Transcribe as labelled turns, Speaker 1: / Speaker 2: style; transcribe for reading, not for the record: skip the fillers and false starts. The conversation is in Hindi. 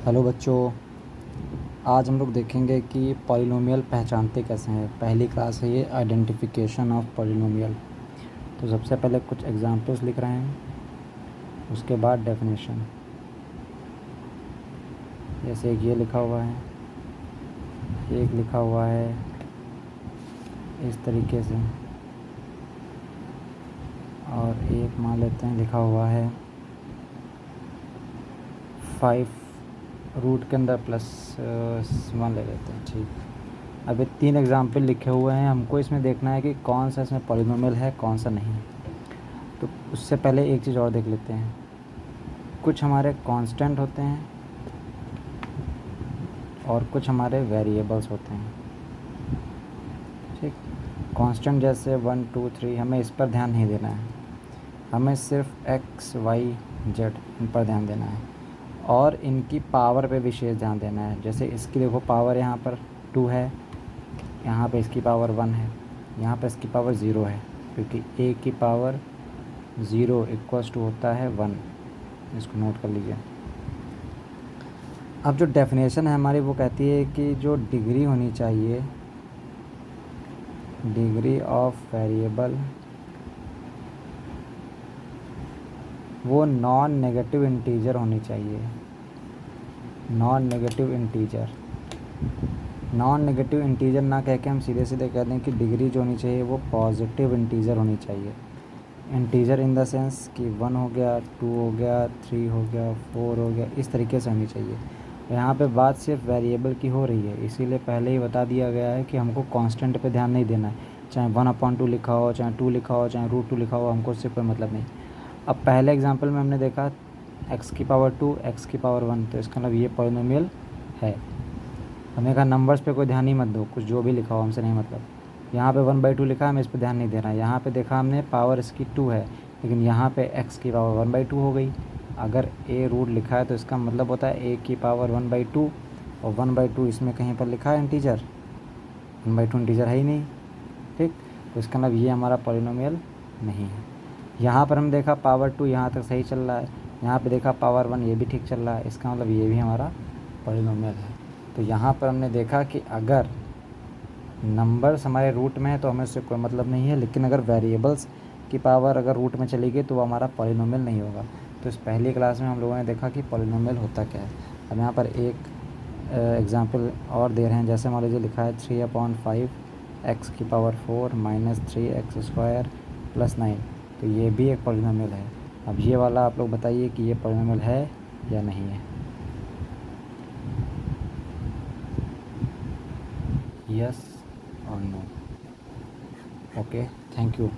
Speaker 1: हेलो बच्चों, आज हम लोग देखेंगे कि पॉलिनोमियल पहचानते कैसे हैं। पहली क्लास है ये, आइडेंटिफिकेशन ऑफ पॉलिनोमियल। तो सबसे पहले कुछ एग्जांपल्स लिख रहे हैं, उसके बाद डेफिनेशन। जैसे एक ये लिखा हुआ है, एक लिखा हुआ है इस तरीके से, और एक मान लेते हैं लिखा हुआ है 5 रूट के अंदर +1 ले लेते हैं। ठीक, अब ये 3 एग्जाम्पल लिखे हुए हैं, हमको इसमें देखना है कि कौन सा इसमें पॉलिनोमियल है, कौन सा नहीं। तो उससे पहले एक चीज़ और देख लेते हैं। कुछ हमारे कांस्टेंट होते हैं और कुछ हमारे वेरिएबल्स होते हैं। ठीक, कांस्टेंट जैसे 1 2 3, हमें इस पर ध्यान नहीं देना है, हमें सिर्फ x y z इन पर ध्यान देना है और इनकी पावर पे विशेष ध्यान देना है। जैसे इसकी देखो पावर यहाँ पर 2 है, यहाँ पे इसकी पावर 1 है, यहाँ पे इसकी पावर 0 है, क्योंकि a की पावर 0 इक्वल्स टू होता है 1। इसको नोट कर लीजिए। अब जो डेफिनेशन है हमारी, वो कहती है कि जो डिग्री होनी चाहिए, डिग्री ऑफ वेरिएबल, वो नॉन नेगेटिव इंटीजर होनी चाहिए। Non negative integer, non negative integer ना कह के हम सीधे सीधे कह दें कि डिग्री जो होनी चाहिए वो पॉजिटिव इंटीजर होनी चाहिए। इंटीजर इन द सेंस कि 1 हो गया, 2 हो गया, 3 हो गया, 4 हो गया, इस तरीके से होनी चाहिए। यहाँ पे बात सिर्फ वेरिएबल की हो रही है, इसीलिए पहले ही बता दिया गया है कि हमको कांस्टेंट पे ध्यान नहीं देना है। चाहे 1/2 लिखा हो, चाहे 2 लिखा हो, चाहे √2 लिखा हो, हमको उससे कोई मतलब नहीं। अब पहले एग्जांपल में हमने देखा x की पावर 2, x की पावर 1, तो इसका मतलब ये पॉलिनोमियल है। हमने कहा नंबर्स पे कोई ध्यान ही मत दो, कुछ जो भी लिखा हो हमसे नहीं मतलब। यहाँ पे 1/2 लिखा है, हमें इस पर ध्यान नहीं देना है। यहाँ पे देखा हमने पावर इसकी 2 है, लेकिन यहाँ पे x की पावर 1/2 हो गई। अगर a रूट लिखा है तो इसका मतलब होता है a की पावर 1/2, और 1/2 इसमें कहीं पर लिखा है इंटीजर, 1/2 इंटीजर है ही नहीं। ठीक, तो इसका मतलब ये हमारा पॉलिनोमियल नहीं है। यहाँ पर हम देखा पावर 2 यहाँ तक सही चल रहा है, यहाँ पे देखा पावर 1 ये भी ठीक चल रहा है, इसका मतलब ये भी हमारा पॉलिनोमियल है। तो यहाँ पर हमने देखा कि अगर नंबर्स हमारे रूट में है तो हमें उससे कोई मतलब नहीं है, लेकिन अगर वेरिएबल्स की पावर अगर रूट में चली गई तो वो हमारा पॉलिनोमियल नहीं होगा। तो इस पहली क्लास में हम लोगों ने देखा कि पॉलिनोमियल होता क्या है। अब यहाँ पर एक एग्जांपल और दे रहे हैं। जैसे मान लीजिए लिखा है 3/5 x की पावर 4 -3x² + 9, तो ये भी एक पॉलिनोमियल है। अब ये वाला आप लोग बताइए कि ये पॉलिनोमियल है या नहीं है। यस और नो। Okay, thank you.